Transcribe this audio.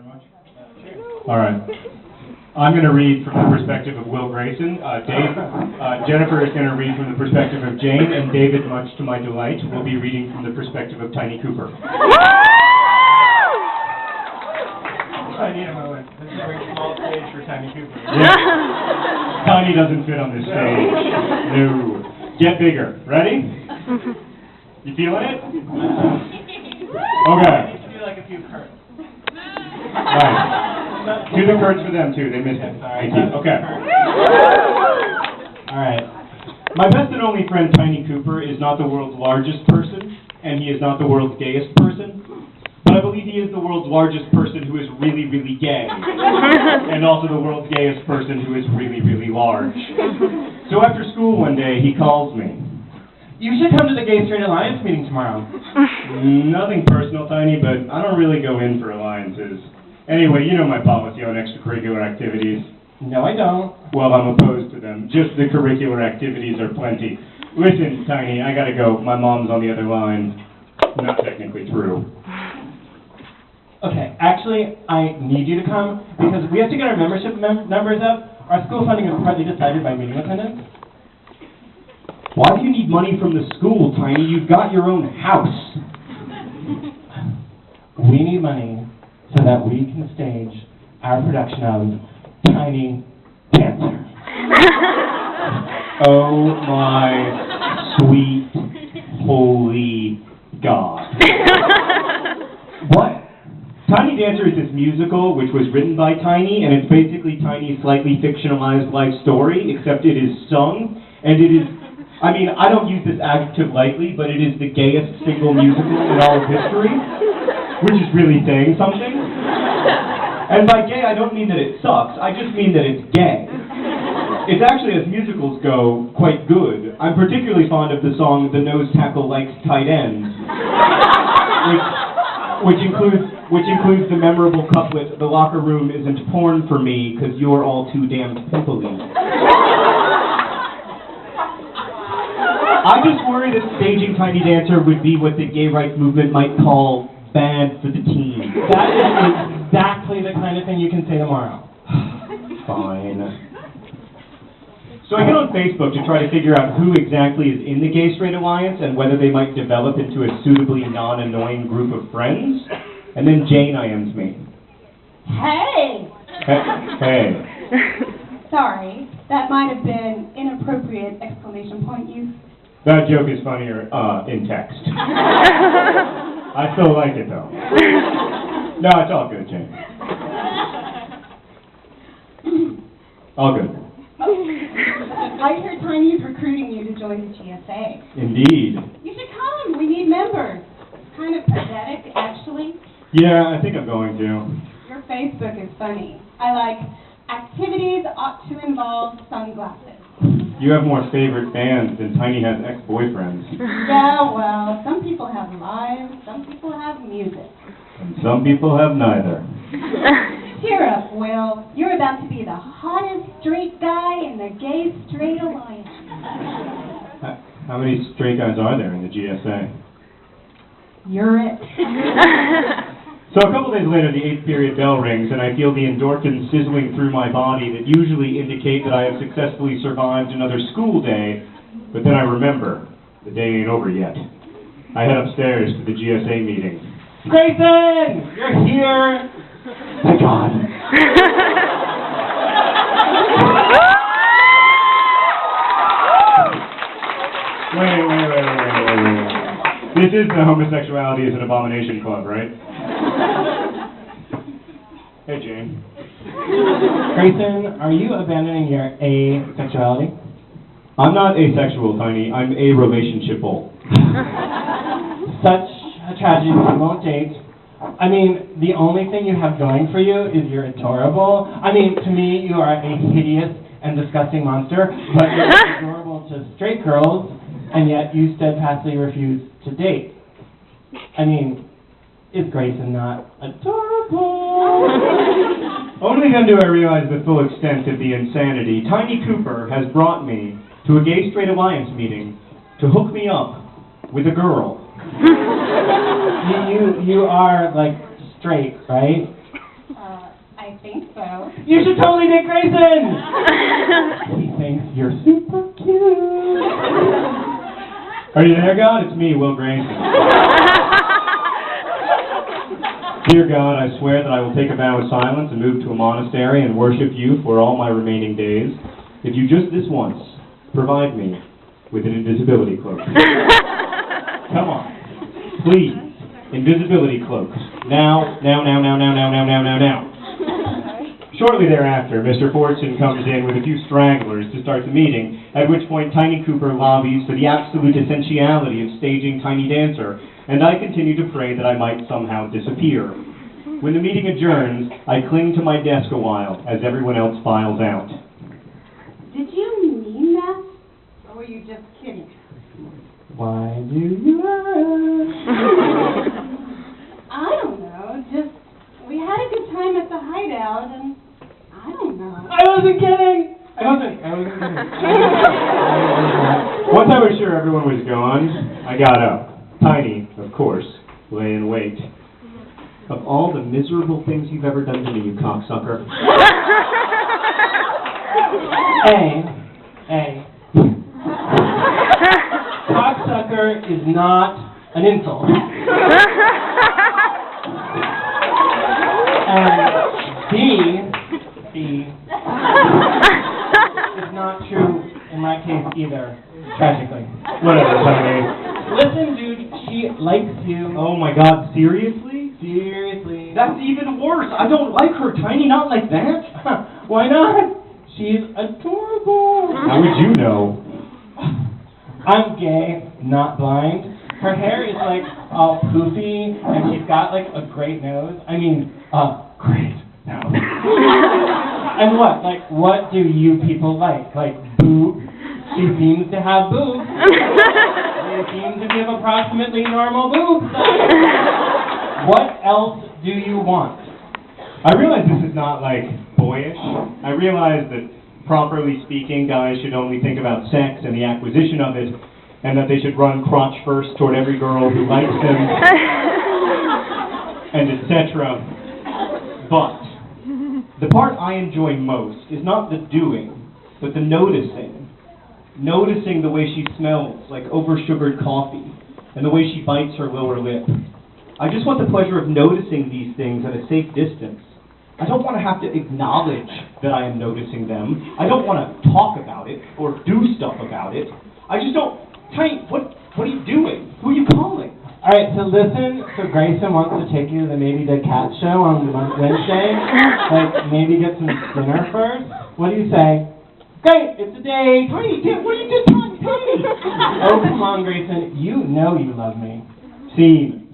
very much. All right. I'm going to read from the perspective of Will Grayson. Jennifer is going to read from the perspective of Jane, and David, much to my delight, will be reading from the perspective of Tiny Cooper. I need a moment. This is a very small stage for Tiny Cooper. Yeah. Tiny doesn't fit on this stage. No. Get bigger. Ready? You feeling it? Okay. Do like a few curts. Right. Do the curts for them too. They missed it. Thank you. Okay. All right. My best and only friend Tiny Cooper is not the world's largest person, and he is not the world's gayest person. But I believe he is the world's largest person who is really, really gay. And also the world's gayest person who is really, really large. So after school one day, he calls me. You should come to the Gay Straight Alliance meeting tomorrow. Nothing personal, Tiny, but I don't really go in for alliances. Anyway, you know my policy on extracurricular activities. No, I don't. Well, I'm opposed to them. Just the curricular activities are plenty. Listen, Tiny, I gotta go. My mom's on the other line. Not technically true. Okay, actually, I need you to come because we have to get our membership numbers up. Our school funding is partly decided by meeting attendance. Why do you need money from the school, Tiny? You've got your own house. We need money so that we can stage our production of Tiny Dancer. Oh my sweet, holy God. What? Tiny Dancer is this musical which was written by Tiny, and it's basically Tiny's slightly fictionalized life story, except it is sung, and it is, I mean, I don't use this adjective lightly, but it is the gayest single musical in all of history, which is really saying something. And by gay, I don't mean that it sucks, I just mean that it's gay. It's actually, as musicals go, quite good. I'm particularly fond of the song The Nose Tackle Likes Tight Ends, which includes the memorable couplet, "The locker room isn't porn for me, 'cause you're all too damned pimply." I just worry that staging Tiny Dancer would be what the gay rights movement might call bad for the teens. That is exactly the kind of thing you can say tomorrow. Fine. So I get on Facebook to try to figure out who exactly is in the Gay Straight Alliance and whether they might develop into a suitably non-annoying group of friends. And then Jane IMs me. Hey! Hey. Sorry, that might have been inappropriate exclamation point use. That joke is funnier in text. I still like it though. No, it's all good, Jane. All good. I hear Tiny's recruiting you to join the GSA. Indeed. You should come. We need members. It's kind of pathetic, actually. Yeah, I think I'm going to. Your Facebook is funny. I like activities ought to involve sunglasses. You have more favorite bands than Tiny has ex-boyfriends. Yeah, well, some people have lives, some people have music. And some people have neither. Cheer up, Will. You're about to be the hottest straight guy in the Gay Straight Alliance. How many straight guys are there in the GSA? You're it. So a couple days later, the 8th period bell rings, and I feel the endorphins sizzling through my body that usually indicate that I have successfully survived another school day, but then I remember, the day ain't over yet. I head upstairs to the GSA meeting. Grayson! You're here! Thank God. Wait. This is the Homosexuality is an Abomination Club, right? Hey, Jane. Grayson, are you abandoning your asexuality? I'm not asexual, Tiny. I'm a-relationshipal. Such a tragedy we won't date. I mean, the only thing you have going for you is you're adorable. I mean, to me, you are a hideous and disgusting monster, but you're adorable to straight girls, and yet you steadfastly refuse to date. I mean, is Grayson not adorable? Only then do I realize the full extent of the insanity. Tiny Cooper has brought me to a Gay Straight Alliance meeting to hook me up with a girl. You are, like, straight, right? I think so. You should totally date Grayson! He thinks you're super cute. Are you there, God? It's me, Will Grayson. Dear God, I swear that I will take a vow of silence and move to a monastery and worship you for all my remaining days, if you just this once provide me with an invisibility cloak. Come on. Please. Invisibility cloaks. Now. Shortly thereafter, Mr. Fortune comes in with a few stragglers to start the meeting, at which point Tiny Cooper lobbies for the absolute essentiality of staging Tiny Dancer, and I continue to pray that I might somehow disappear. When the meeting adjourns, I cling to my desk a while as everyone else files out. Did you mean that? Or were you just kidding? Why do you ask? I don't know. Just, we had a good time at the hideout, and I don't know. I wasn't kidding! I wasn't kidding. Once I was sure everyone was gone, I got up. Tiny, of course, lay in wait. Of all the miserable things you've ever done to me, you cocksucker. Cocksucker is not an insult. And B is not true in my case either, tragically. Whatever, Tiny. Listen, dude, she likes you. Oh my God, seriously? Seriously. That's even worse. I don't like her, Tiny, not like that. Why not? She's adorable. How would you know? I'm gay, not blind. Her hair is like all poofy, and she's got like a great nose. I mean, great nose. And what do you people like? Like boobs? She seems to have boobs. They seem to give approximately normal boobs. What else do you want? I realize this is not, like, boyish. I realize that, properly speaking, guys should only think about sex and the acquisition of it, and that they should run crotch first toward every girl who likes them, and etc. But the part I enjoy most is not the doing, but the noticing. Noticing the way she smells like over-sugared coffee, and the way she bites her lower lip. I just want the pleasure of noticing these things at a safe distance. I don't want to have to acknowledge that I am noticing them. I don't want to talk about it or do stuff about it. I just don't... Tiny, what are you doing? Who are you calling? All right, so listen. So Grayson wants to take you to the Maybe the Cat show on Wednesday. Like, maybe get some dinner first. What do you say? Great, it's a date. Tiny, what are you doing? Tiny! Oh, come on, Grayson. You know you love me. Scene.